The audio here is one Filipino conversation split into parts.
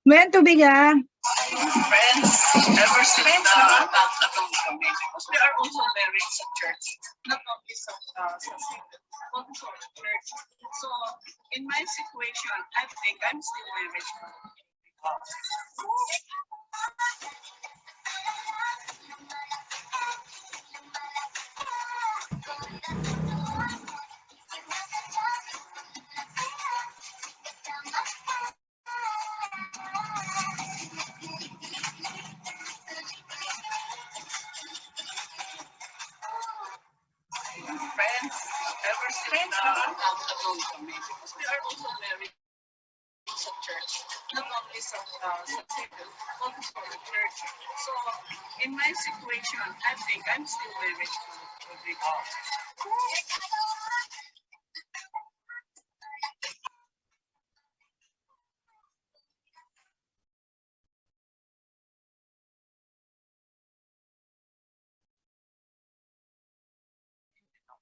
May tubig ah. Friends, ever since nagkakataon kami, because we are also married sa church, not only sa single, also sa church. So, in my situation, I think I'm still married. Friends, ever since nagkakataon kami, because we are also married sa church, not only sa single, also sa church. So, in my situation, I think I'm still married to the God.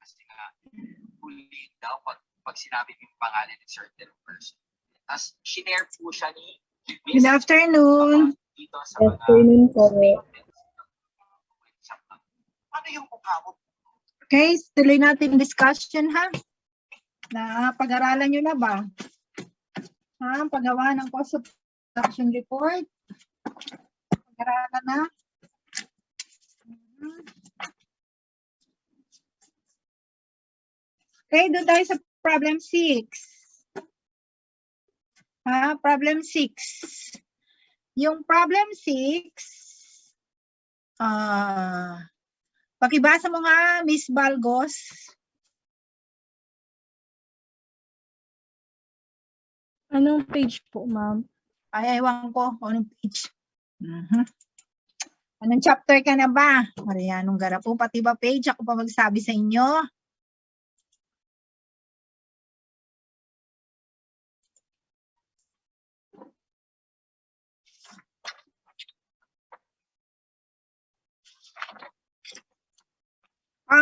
Kasi nga, bullying daw pag sinabi yung pangalan ng certain person. Tapos, shinare po siya ni Good afternoon. dito sa Good afternoon po. Ano yung mukha mo? Okay, tuloy natin discussion ha. Na pag-aralan nyo na ba? Ha, paggawa ng cost of production report. Pag-aralan na. Okay, doon tayo sa problem 6. Ha, problem 6. Yung problem 6, pakibasa mo nga, Miss Balgos. Anong page po, ma'am? Ay, ewan ko, anong page. Anong chapter ka na ba? Marianong Garapo, pati ba page? Ako pa magsabi sa inyo.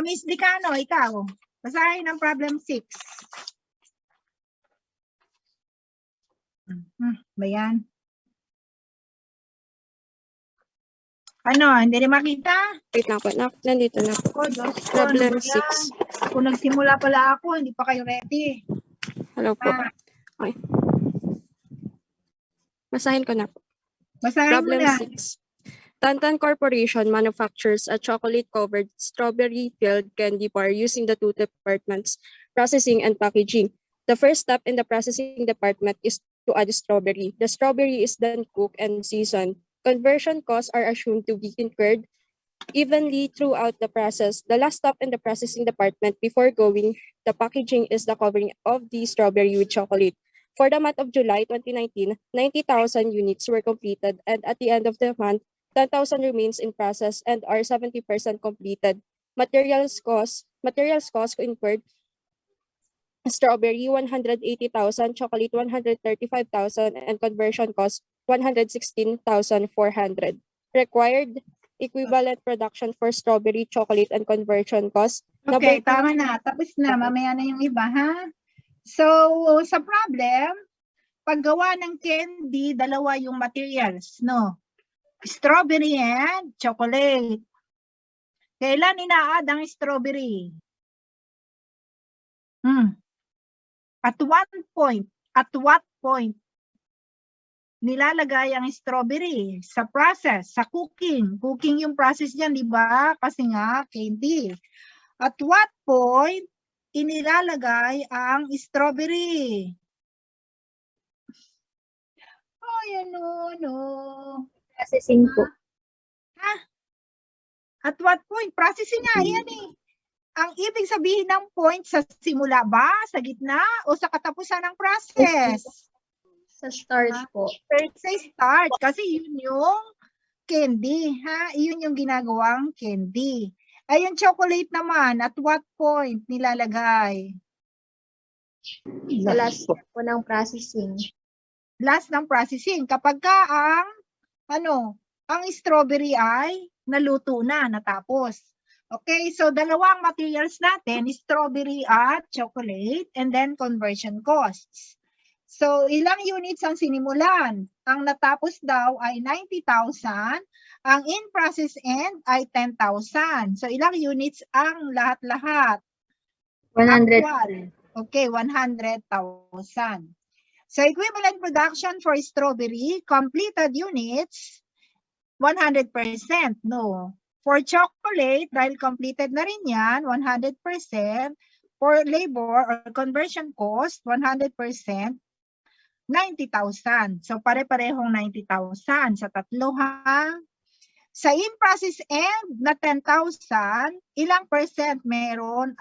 Miss Licano, ikaw. Basahin ang problem 6. Ba yan? Ano, hindi rin makita? Wait lang po. Nandito na po. Oh, Diyos ko, Problem ano ba yan? 6. Kung nagsimula pala ako, hindi pa kayo ready. Hello po. Okay. Basahin ko na po. Basahin mo Problem na. 6. Tantan Corporation manufactures a chocolate-covered strawberry-filled candy bar using the two departments, processing and packaging. The first step in the processing department is to add strawberry. The strawberry is then cooked and seasoned. Conversion costs are assumed to be incurred evenly throughout the process. The last step in the processing department before going the packaging is the covering of the strawberry with chocolate. For the month of July 2019, 90,000 units were completed, and at the end of the month, 10,000 remains in process and are 70% completed. Materials costs incurred: strawberry 180,000, chocolate 135,000, and conversion cost 116,400. Required equivalent production for strawberry, chocolate, and conversion cost. Okay, tama na. Tapos na. Mamaya na yung iba, ha? So, sa problem, paggawa ng candy, dalawa yung materials, no? Strawberry and chocolate. Kailan ina-add ang strawberry? At what point nilalagay ang strawberry? Sa process, sa cooking. Cooking yung process niyan, di ba? Kasi nga, candy. At what point inilalagay ang strawberry? Ay, no. Processing po. Ha? At what point? Processing nga, yan eh. Ang ibig sabihin ng point, sa simula ba, sa gitna, o sa katapusan ng process? Sa start po. Sa start, kasi yun yung candy, ha? Yun yung ginagawang candy. Ay, yung chocolate naman, at what point nilalagay? Sa last po ng processing. Last ng processing. Kapag ka ang strawberry ay naluto na, natapos. Okay, so dalawang materials natin, strawberry at chocolate, and then conversion costs. So, ilang units ang sinimulan? Ang natapos daw ay 90,000. Ang in-process end ay 10,000. So, ilang units ang lahat-lahat? 100. Actual. Okay, 100,000. So, equivalent production for strawberry, completed units, 100%. No. For chocolate, dahil completed na rin yan, 100%. For labor or conversion cost, 100%. 90,000. So, pare-parehong 90,000 sa tatlo, ha? Sa in-process end na 10,000, ilang percent meron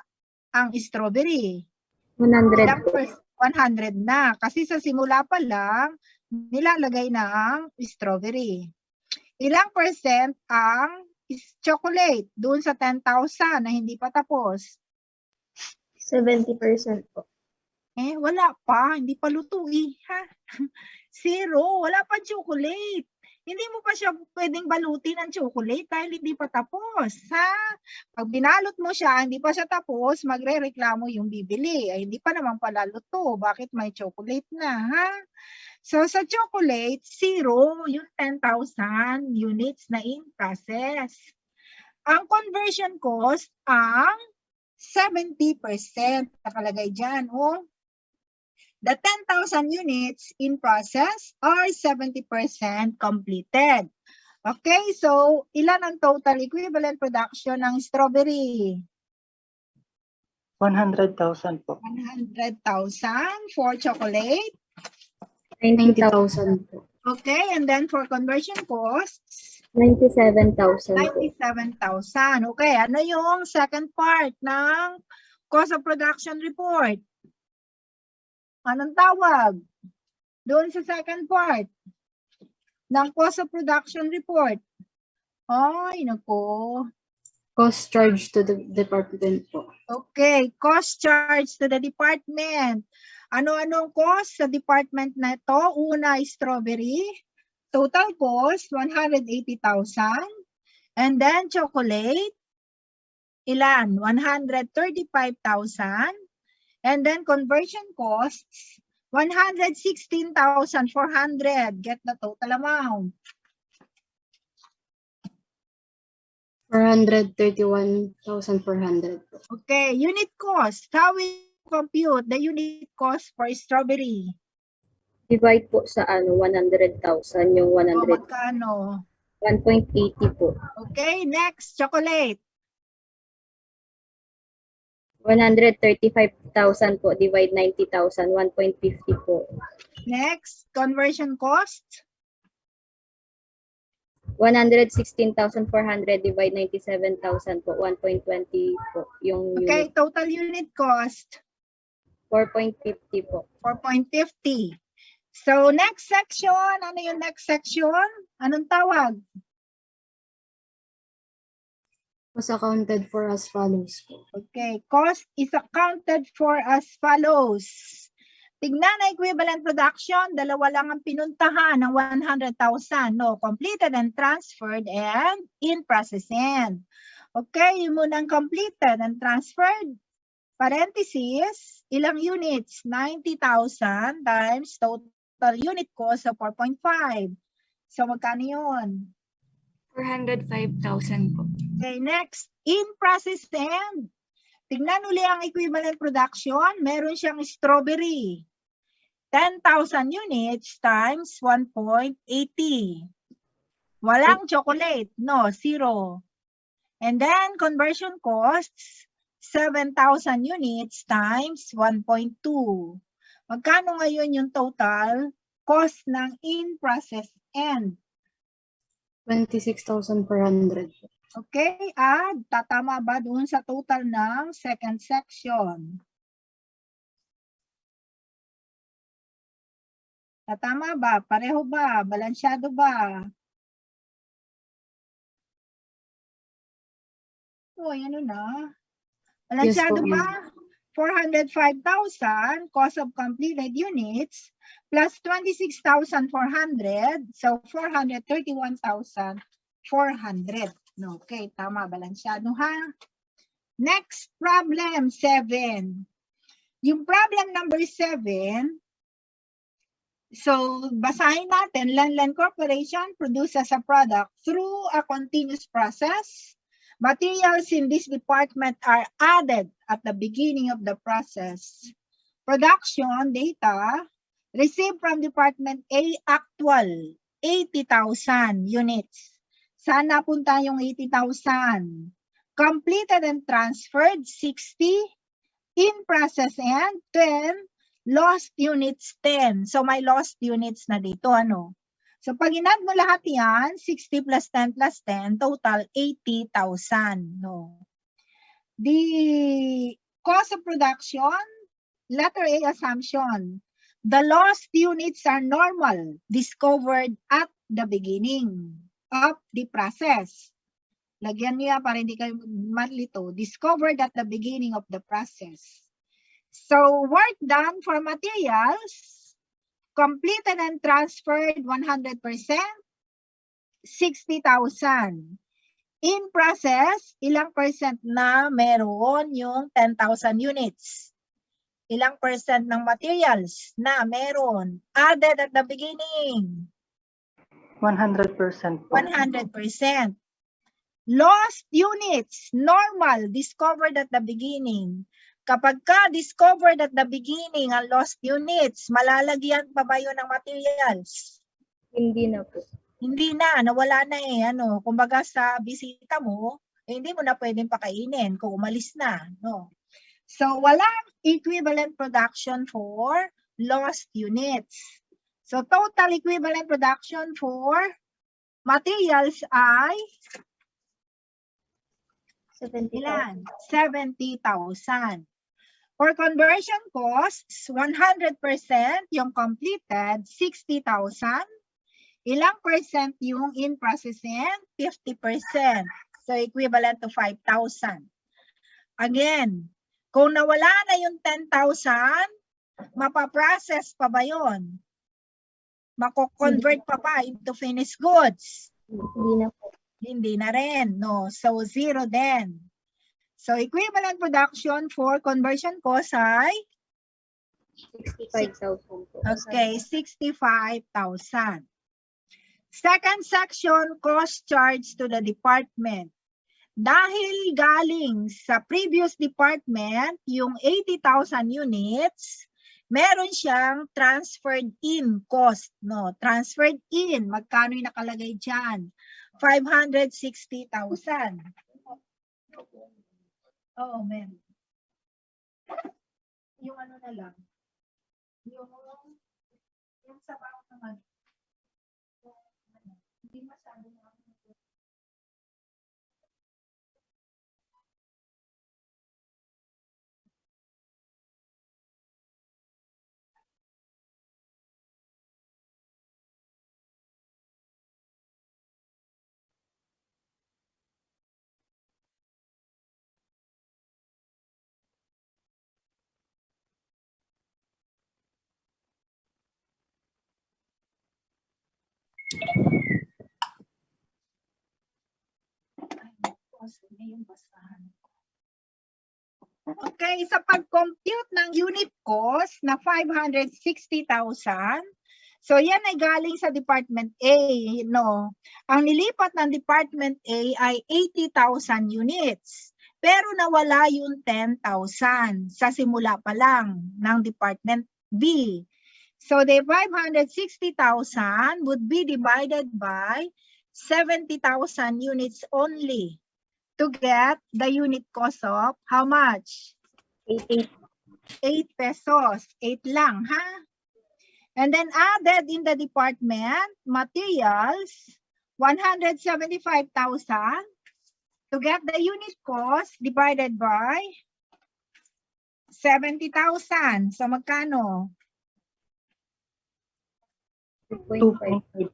ang strawberry? 100 Ilang 100 na. Kasi sa simula pa lang, nilalagay na ang strawberry. Ilang percent ang chocolate doon sa 10,000 na hindi pa tapos? 70% po. Wala pa. Hindi pa luto eh. Ha? 0. Wala pa chocolate. Hindi mo pa siya pwedeng balutin ng chocolate dahil hindi pa tapos. Ha? Pag binalot mo siya, hindi pa siya tapos, magre-reklamo yung bibili. Ay, hindi pa naman pala luto. Bakit may chocolate na? Ha? So, sa chocolate, 0 yung 10,000 units na in process. Ang conversion cost ang 70%. Nakalagay dyan. Oh. The 10,000 units in process are 70% completed. Okay, so ilan ang total equivalent production ng strawberry? 100,000 po. 100,000 for chocolate. 90,000 po. Okay, and then for conversion costs? 97,000 po. 97,000. Okay, ano yung second part ng cost of production report? Anong tawag? Doon sa second part ng cost of production report. Ay, naku. Cost charge to the department po. Okay, cost charge to the department. Ano-anong cost sa department na ito? Una, strawberry. Total cost, 180,000. And then chocolate, ilan? 135,000. And then conversion costs, 116,400. Get the total amount. 431,400 po. Okay, unit cost. How will you compute the unit cost for strawberry? Divide po sa 100,000 yung O, 100. magkano? 1.80 po. Okay, next, chocolate. 135,000 po, divide 90,000, 1.50 po. Next, conversion cost. 116,400 divide 97,000 po, 1.20 po yung Okay, unit. total unit cost, 4.50 po. 4.50. So, next section, ano yung next section? Anong tawag? Was accounted for as follows po. Okay, cost is accounted for as follows. Tignan na equivalent production, dalawa lang ang pinuntahan ng 100,000. No, completed and transferred and in processing. Okay, yun muna ang completed and transferred. Parenthesis, ilang units? 90,000 times total unit cost of 4.5. So, magkano yun? 405,000 po. Okay, next, in process end. Tignan uli ang equivalent production. Meron siyang strawberry. 10,000 units times 1.80. Walang chocolate. No, 0. And then, conversion costs, 7,000 units times 1.2. Magkano ngayon yung total cost ng in process end? 26,400. Okay, add. Tatama ba doon sa total ng second section? Tatama ba? Pareho ba? Balansyado ba? Uy, ano na? Balansyado Yes, po, ba? 405,000 cost of completed units plus 26,400. So, 431,400. Okay, tama. Balansyado ha? Next, problem 7. Yung problem number 7, So, basahin natin, Lanlan Corporation produces a product through a continuous process. Materials in this department are added at the beginning of the process. Production data received from Department A actual 80,000 units. Saan napunta yung 80,000? Completed and transferred 60, in process and 10, lost units 10. So may lost units na dito, ano? So pag in-add mo lahat yan, 60 plus 10 plus 10, total 80,000, no? The cost of production, letter A assumption. The lost units are normal, discovered at the beginning of the process. Lagyan niya para hindi kayo malito. Discovered at the beginning of the process. So, work done for materials, completed and transferred 100%, 60,000. In process, ilang percent na meron yung 10,000 units? Ilang percent ng materials na meron added at the beginning? 100%. 100%. Lost units, normal, discovered at the beginning. Kapag ka discovered at the beginning ang lost units, malalagyan pa ba yun ng materials? Hindi na po. Hindi na, nawala na eh. Ano, kumbaga sa bisita mo, eh, hindi mo na pwedeng pakainin kung umalis na. No? So, walang equivalent production for lost units. So, total equivalent production for materials ay 70,000. ilan? 70,000. For conversion costs, 100% yung completed, 60,000. Ilang percent yung in process and 50%. So equivalent to 5,000. Again, kung nawala na yung 10,000, mapaprocess pa ba yun? Mako-convert pa ba into finished goods? Hindi na po. Hindi na rin, no? So, zero din. So, equivalent production for conversion cost ay? 65,000 po. Okay, 65,000. Second section, cost charge to the department. Dahil galing sa previous department, yung 80,000 units, meron siyang transferred in cost, no? Transferred in, magkano yung nakalagay dyan? 560,000. Oo, men. Yung ano na lang. Yung sa bawat naman. Hindi masyado na. Okay, sa pag-compute ng unit cost na 560,000, so yan ay galing sa Department A, no? Ang nilipat ng Department A ay 80,000 units, pero nawala yung 10,000 sa simula pa lang ng Department B. So the 560,000 would be divided by 70,000 units only to get the unit cost of how much? 88. 8 pesos. 8 lang, ha? And then added in the department, materials, 175,000 to get the unit cost divided by 70,000. So magkano? 2.5.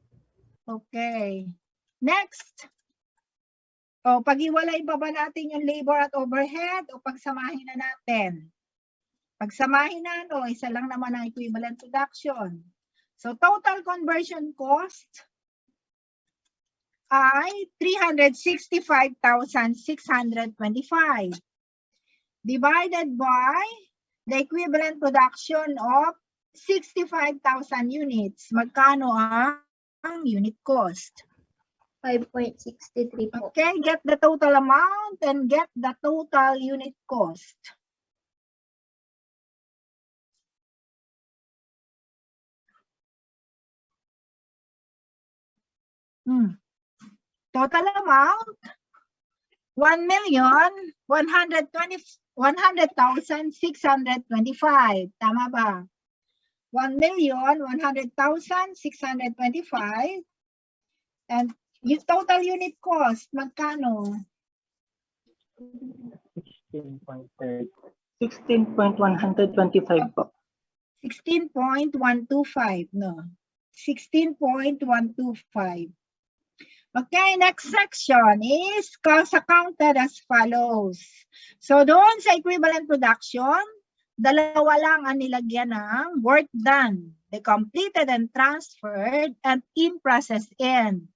Okay. Next. O, pag-iwalay ba natin yung labor at overhead o pagsamahin na natin? Pagsamahin na, no, isa lang naman ang equivalent production. So, total conversion cost ay 365,625 divided by the equivalent production of 65,000 units. Magkano ang unit cost? 5.63 po. Okay, get the total amount and get the total unit cost. Total amount, 1,100,625. Tama ba? 1,100,625. And yung total unit cost, magkano? 16.125 po. 16.125, no? 16.125. Okay, next section is cost accounted as follows. So doon sa equivalent production, dalawa lang ang nilagyan ng work done, the completed and transferred, and in process end.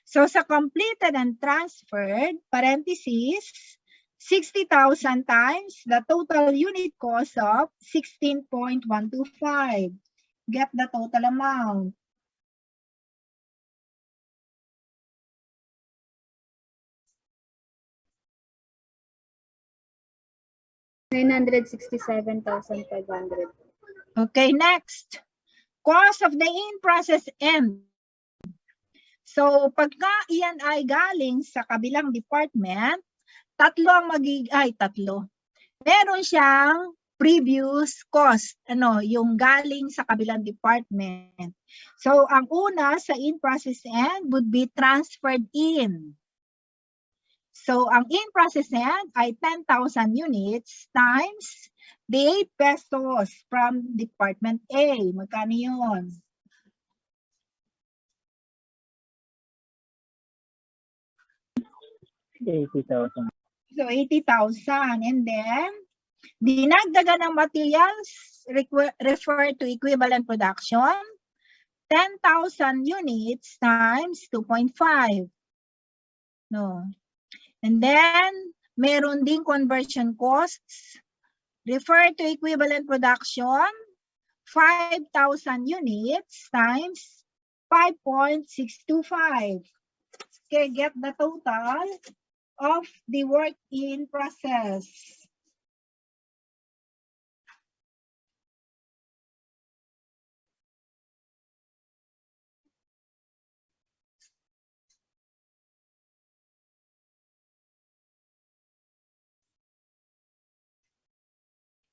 So sa completed and transferred, parentheses, 60,000 times the total unit cost of 16.125. Get the total amount. $967,500. Okay, next. Cost of the in-process end. So pagka iyan ay galing sa kabilang department, tatlo. Meron siyang previous cost, yung galing sa kabilang department. So ang una sa in-process end would be transferred in. So ang in-process end ay 10,000 units times the 8 pesos from Department A. Magkano yun? $80,000. So 80,000. And then, dinagdagan ng materials refer to equivalent production, 10,000 units times 2.5. No. And then, meron ding conversion costs, refer to equivalent production, 5,000 units times 5.625. Okay, get the total of the work in process.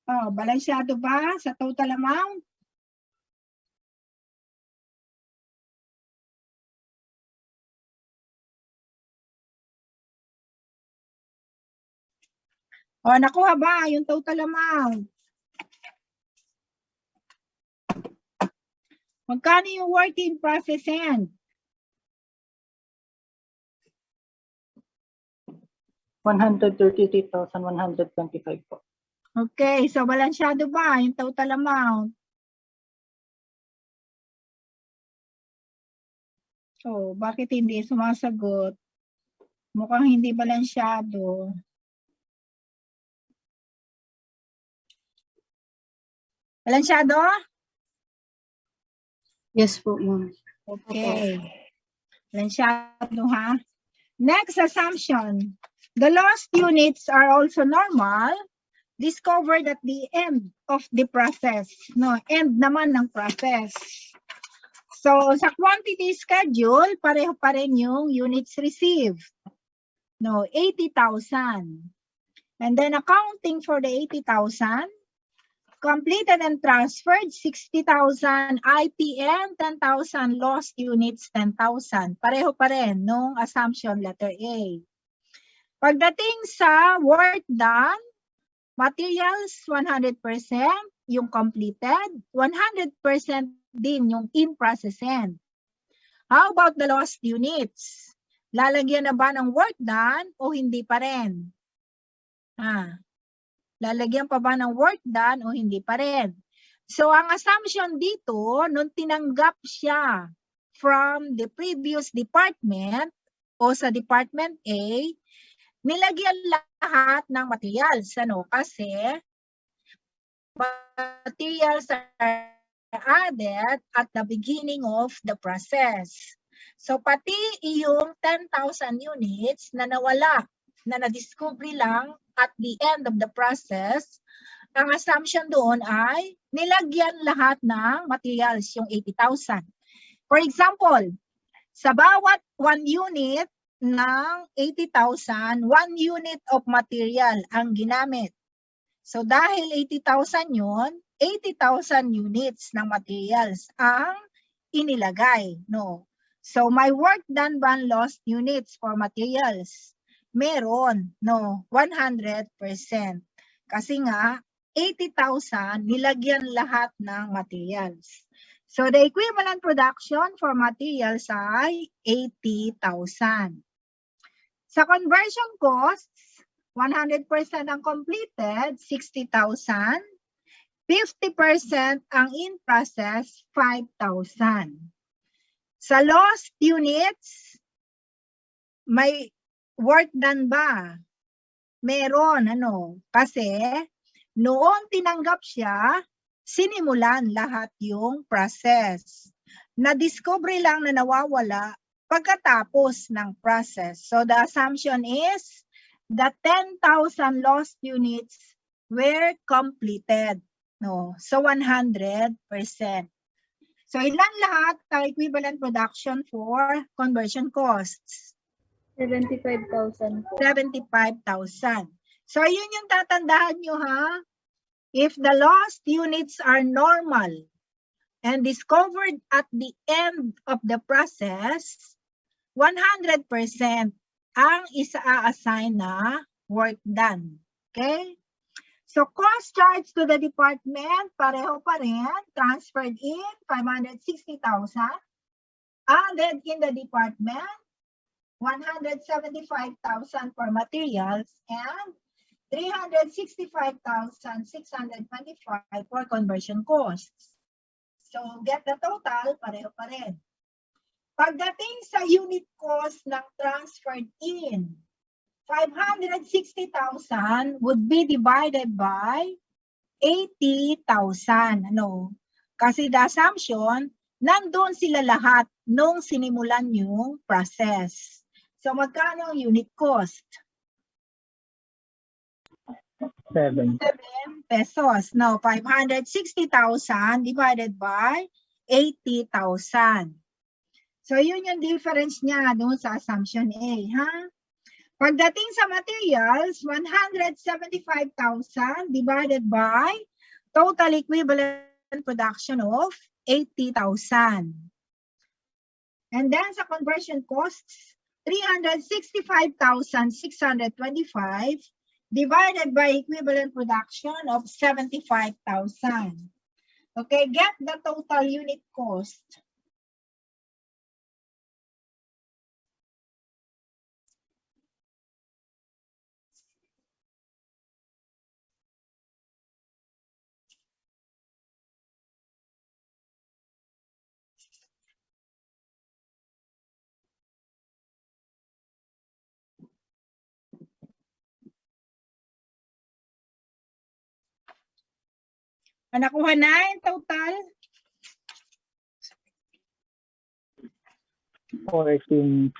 Oh, balansyado ba sa total amount? Oh, nakuha ba yung total amount? Magkano yung work in process end? 133,125 po. Okay, so balansyado ba yung total amount? Oh, bakit hindi sumasagot? Mukhang hindi balansyado. Balansyado? Yes po, ma'am. Okay. Balansyado ha. Next assumption. The lost units are also normal, discovered at the end of the process. No, end naman ng process. So, sa quantity schedule, pareho pa rin yung units received. No, 80,000. And then accounting for the 80,000, completed and transferred, 60,000, IPM, 10,000, lost units, 10,000. Pareho pa rin nung assumption letter A. Pagdating sa work done, materials 100%, yung completed, 100% din yung in-process end. How about the lost units? Lalagyan na ba ng work done o hindi pa rin? Lalagyan pa ba ng work done o hindi pa rin? So ang assumption dito, nung tinanggap siya from the previous department o sa department A, nilagyan lahat ng materials. Kasi materials are added at the beginning of the process. So pati yung 10,000 units na nawala, na na-discover lang at the end of the process, ang assumption doon ay nilagyan lahat ng materials, yung 80,000. For example, sa bawat 1 unit ng 80,000, 1 unit of material ang ginamit. So dahil 80,000 yun, 80,000 units ng materials ang inilagay. No? So my work done by lost units for materials, meron, no, 100%. Kasi nga, 80,000 nilagyan lahat ng materials. So the equivalent production for materials ay 80,000. Sa conversion costs, 100% ang completed, 60,000. 50% ang in process, 5,000. Sa lost units, may work done ba? Meron, ano? Kasi noong tinanggap siya, sinimulan lahat yung process. Na-discover lang na nawawala pagkatapos ng process. So the assumption is that 10,000 lost units were completed. No, so 100%. So ilan lahat ang equivalent production for conversion costs? 75,000 po. 75,000. So yun yung tatandaan nyo ha. If the lost units are normal and discovered at the end of the process, 100% ang isa-assign na work done. Okay? So cost charged to the department, pareho pa rin, transferred in 560,000, added in the department, 175,000 for materials, and 365,625 for conversion costs. So get the total, pareho pa rin. Pagdating sa unit cost ng transferred in, 560,000 would be divided by 80,000. Ano? Kasi the assumption, nandun sila lahat nung sinimulan yung process. So magkano ang unit cost? 7. 7 pesos. No, 560,000 divided by 80,000. So yun yung difference niya doon sa assumption A, ha? Pagdating sa materials, 175,000 divided by total equivalent production of 80,000. And then sa conversion costs, 365,625 divided by equivalent production of 75,000. Okay, get the total unit cost. Nakuha na yung total? 14.06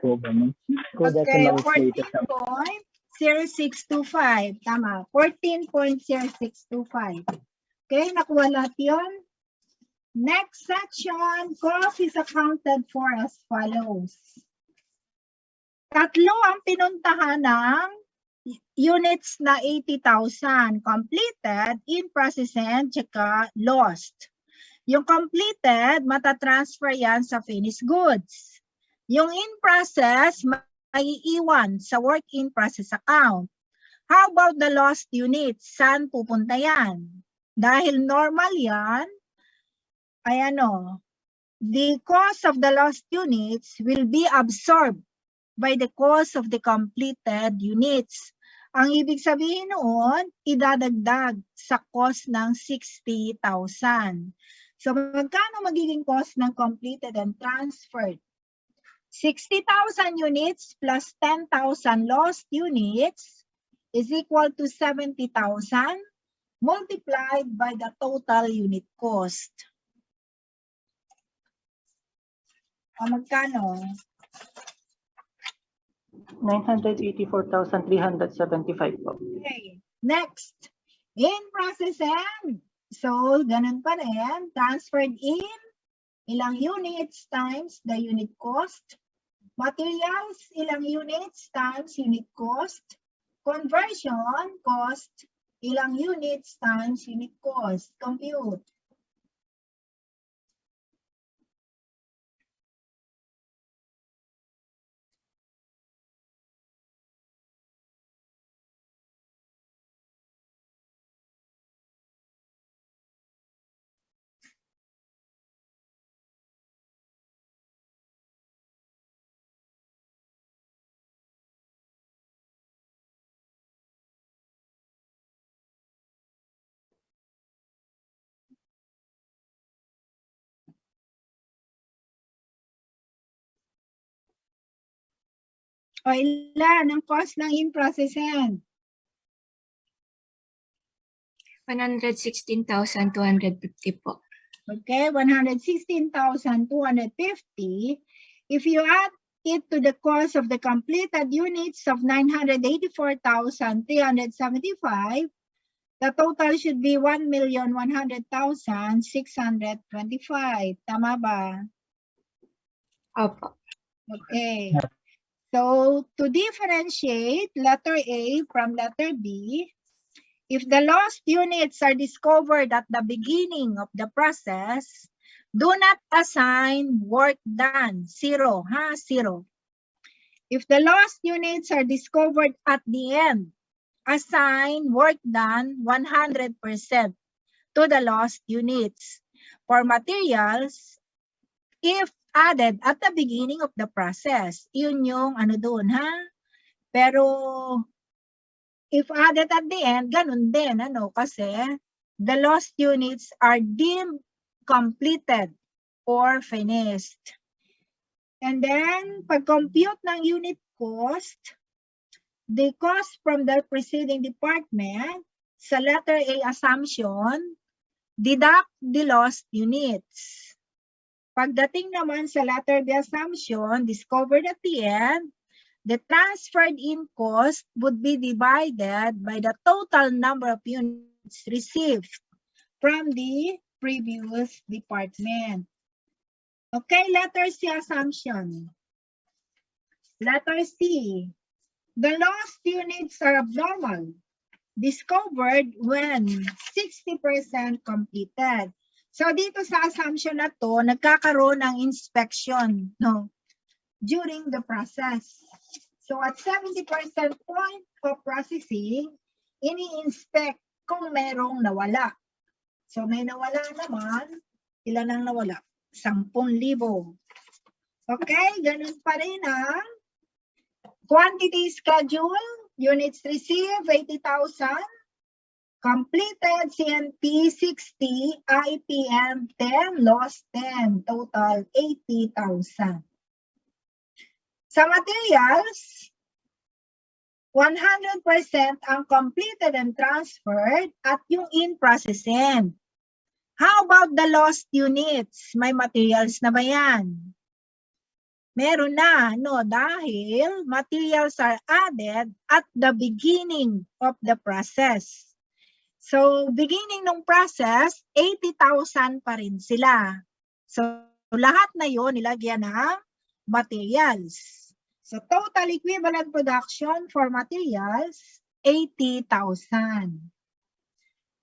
po ba? Kung Okay, decimal place ito. 14.0625. Tama, 14.0625. Okay, nakuha lahat yun. Next section, cost is accounted for as follows. Tatlo ang pinuntahan ng units na 80,000. Completed, in process, and tsaka lost. Yung completed, matatransfer yan sa finished goods. Yung in process, maiiwan sa work in process account. How about the lost units? Saan pupunta yan? Dahil normal yan, ay ano, the cost of the lost units will be absorbed by the cost of the completed units. Ang ibig sabihin noon, idadagdag sa cost ng 60,000. So magkano magiging cost ng completed and transferred? 60,000 units plus 10,000 lost units is equal to 70,000 multiplied by the total unit cost. O magkano? 984,375 po. Okay. Next, in process end. So, ganun pa rin. Transferred in, ilang units times the unit cost. Materials, ilang units times unit cost. Conversion cost, ilang units times unit cost. Compute. O ilan ang cost ng in-process end? 116,250 po. Okay, 116,250. If you add it to the cost of the completed units of 984,375, the total should be 1,100,625. Tama ba? Opo. Okay. So, to differentiate letter A from letter B, if the lost units are discovered at the beginning of the process, do not assign work done. 0, ha? 0. If the lost units are discovered at the end, assign work done 100% to the lost units. For materials, if added at the beginning of the process, yun yung ano doon, ha? Pero if added at the end, ganun din, ano? Kasi the lost units are deemed completed or finished. And then, pag-compute ng unit cost, the cost from the preceding department, sa letter A assumption, deduct the lost units. Pagdating naman sa letter B assumption, discovered at the end, the transferred in cost would be divided by the total number of units received from the previous department. Okay, letter C assumption. Letter C, the lost units are abnormal, discovered when 60% completed. So dito sa assumption na to, nagkakaroon ng inspection, no, during the process. So at 70% point of processing, ini-inspect kung merong nawala. So may nawala naman, ilan ang nawala? 10,000. Okay, ganun pa rin ang quantity schedule, units received 80,000. Completed CNP 60, IPM 10, lost 10, total 80,000. Sa materials, 100% ang completed and transferred at yung in-processing. How about the lost units? May materials na ba yan? Meron na, no? Dahil materials are added at the beginning of the process. So, beginning ng process, 80,000 pa rin sila. So, lahat na yon nilagyan ng materials. So, total equivalent production for materials, 80,000.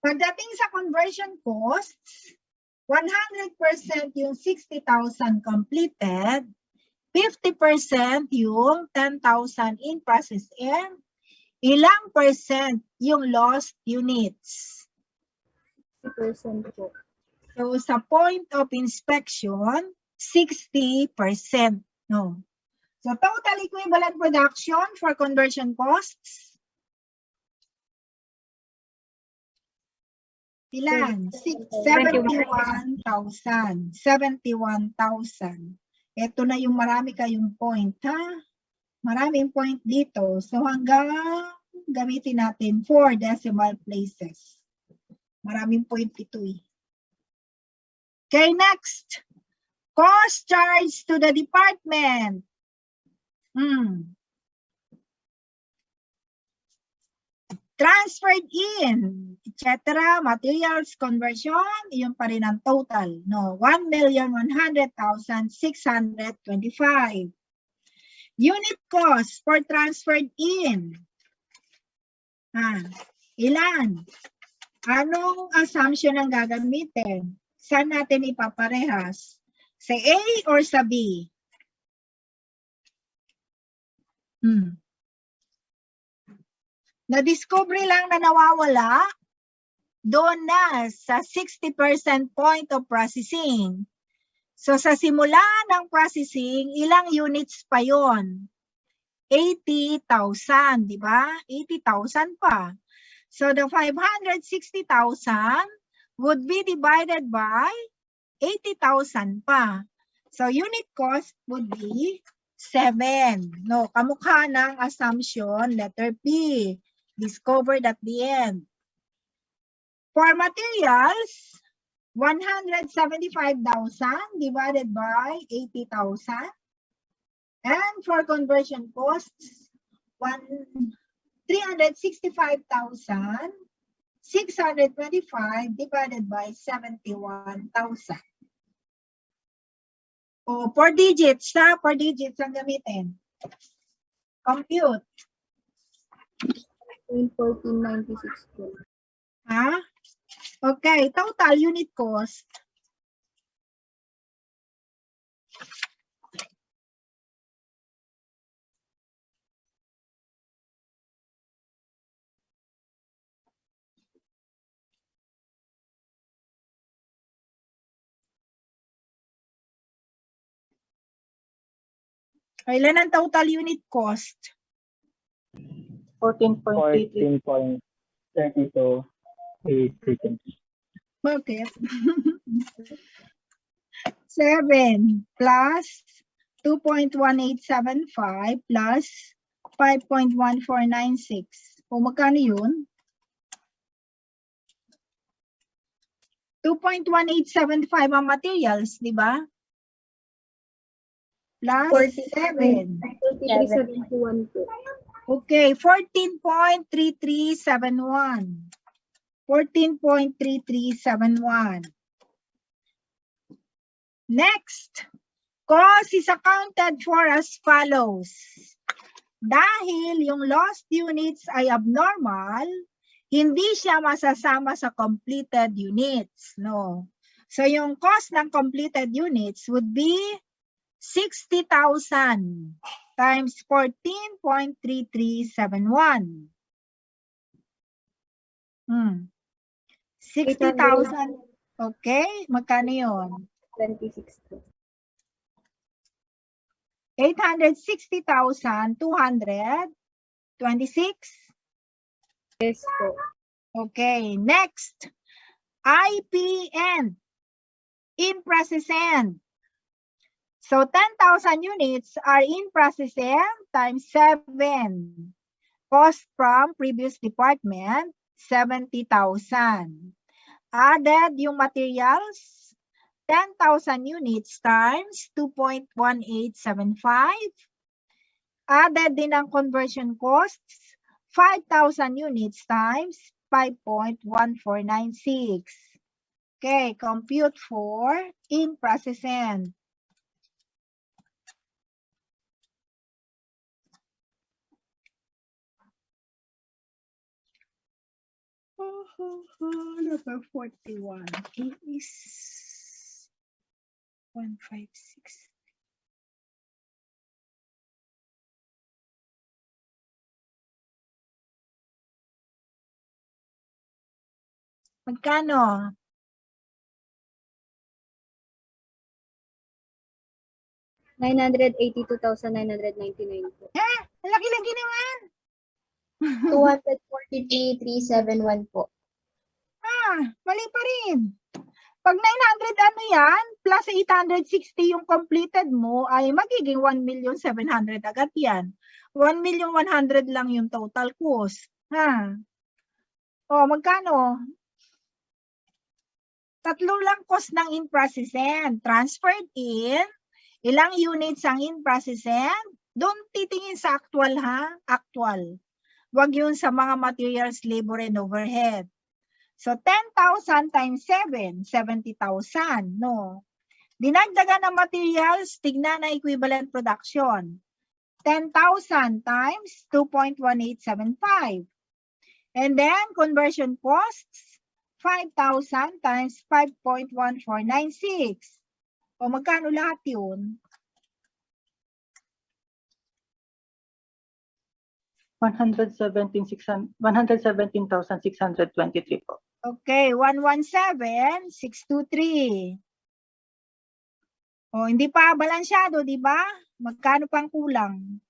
Pagdating sa conversion costs, 100% yung 60,000 completed, 50% yung 10,000 in process and ilang percent yung lost units? 50% po. So, sa point of inspection, 60%. No. So, total equivalent production for conversion costs? Ilan? 71,000. 71,000. Ito na yung marami kayong point, ha? Maraming point dito. So hanggang gamitin natin 4 decimal places. Maraming point ito eh. Okay, next. Cost charged to the department. Transferred in, etc. Materials conversion, yun pa rin ang total. No, 1,100,625. Unit cost for transferred in. Ilan? Anong assumption ang gagamitin? Saan natin ipaparehas? Sa A or sa B? Na-discover lang na nawawala doon na sa 60% point of processing. So sa simula ng processing, ilang units pa yon? 80,000, di ba? 80,000 pa. So the 560,000 would be divided by 80,000 pa. So unit cost would be 7. No, kamukha ng assumption, letter B, discovered at the end. For materials, 175,000 divided by 80,000. And for conversion costs, 365,625 divided by 71,000. O, 4 digits, 4 digits ang gamitin. Compute. 1496 po. Okay, total unit cost. Kailan ang total unit cost? 14.32 seconds. Bakit? 7 plus 2.1875 plus 5.1496. O magkano yun? 2.1875 ang materials, di ba? Plus 7. 4371 po. Okay, 14.3371. 14.3371. Next, cost is accounted for as follows. Dahil yung lost units ay abnormal, hindi siya masasama sa completed units. No. So yung cost ng completed units would be 60,000 times 14.3371. 60,000. Okay, magkano yun? 26 po. 860,226. Yes po. Okay, next. IPN, in process end. So 10,000 units are in process end times 7. Cost from previous department, 70,000. Added yung materials, 10,000 units times 2.1875. Added din ang conversion costs, 5,000 units times 5.1496. Okay, compute for in process end. Number 41 is 156. Magkano? 982,999 po. Laki-laki naman. 243,371 po. Mali pa rin. Pag 900 ano yan, plus 860 yung completed mo, ay magiging 1,700,000 agad yan. 1,100,000 lang yung total cost. O, magkano? Tatlo lang cost ng in-process end. Transferred in, ilang units ang in-process end, doon titingin sa actual ha, actual. Wag yun sa mga materials, labor, and overhead. So 10,000 times 7, 70,000, no? Dinagdagan ng materials, tignan na equivalent production. 10,000 times 2.1875. And then conversion costs, 5,000 times 5.1496. O magkano lahat yun? 117,623 po. Okay, 117,623. O, hindi pa balansyado, di ba? Magkano pang kulang?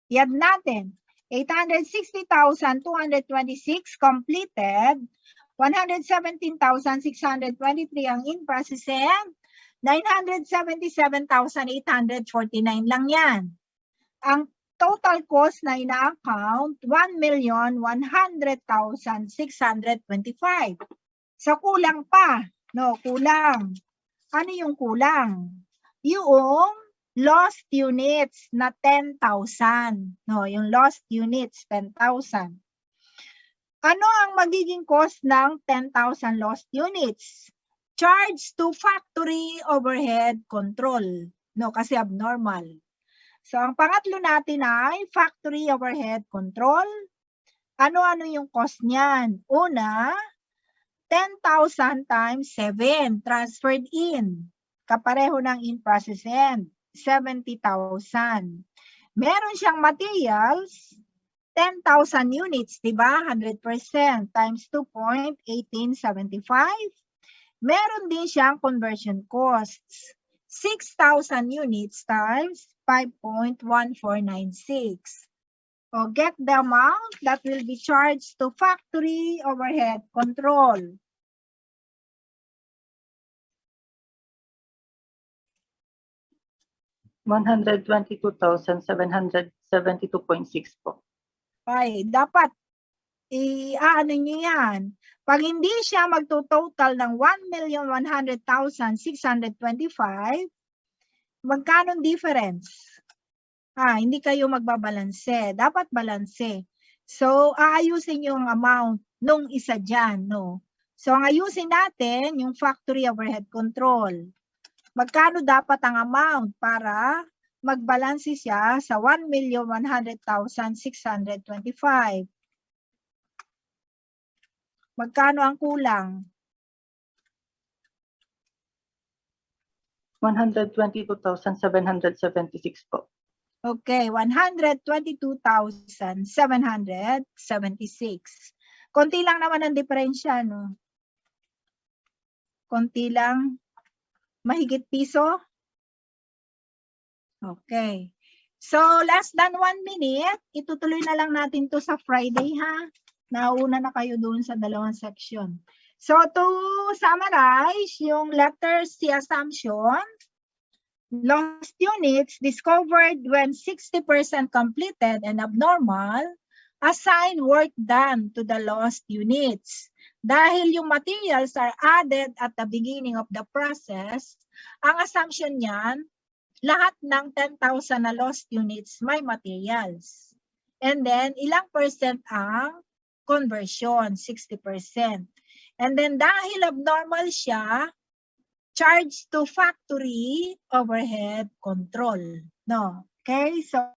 Add natin. 860,226 completed. 117,623 ang in-process end. 977,849 lang yan. Ang total cost na ina-account, 1,100,625. So, kulang pa. No, kulang. Ano yung kulang? Yung lost units na 10,000. No, yung lost units, 10,000. Ano ang magiging cost ng 10,000 lost units? Charge to factory overhead control. No, kasi abnormal. So, ang pangatlo natin ay factory overhead control. Ano-ano yung cost niyan? Una, 10,000 times 7 transferred in. Kapareho ng in-process end, 70,000. Meron siyang materials, 10,000 units, di ba? 100% times 2.1875. Meron din siyang conversion costs, 6,000 units times 5.1496. O get the amount that will be charged to factory overhead control. $122,772.6 po. Ay, dapat i-ano nyo yan. Pag hindi siya magto-total ng 1,100,625, magkano difference? Hindi kayo magbabalanse. Dapat balanse. So, aayusin yung amount nung isa dyan, no? So, ang ayusin natin, yung factory overhead control. Magkano dapat ang amount para magbalanse siya sa 1,100,625? Magkano ang kulang? 122,776 po. Okay, 122,776. Konti lang naman ang diferensya, no? Konti lang. Mahigit piso? Okay. So, less than 1 minute, itutuloy na lang natin to sa Friday, ha? Nauna na kayo doon sa dalawang section. So, to summarize, yung letter C assumption, lost units discovered when 60% completed and abnormal, assign work done to the lost units. Dahil yung materials are added at the beginning of the process, ang assumption niyan, lahat ng 10,000 na lost units may materials. And then, ilang percent ang conversion? 60%. And then, dahil abnormal siya, charge to factory overhead control. No? Okay? So,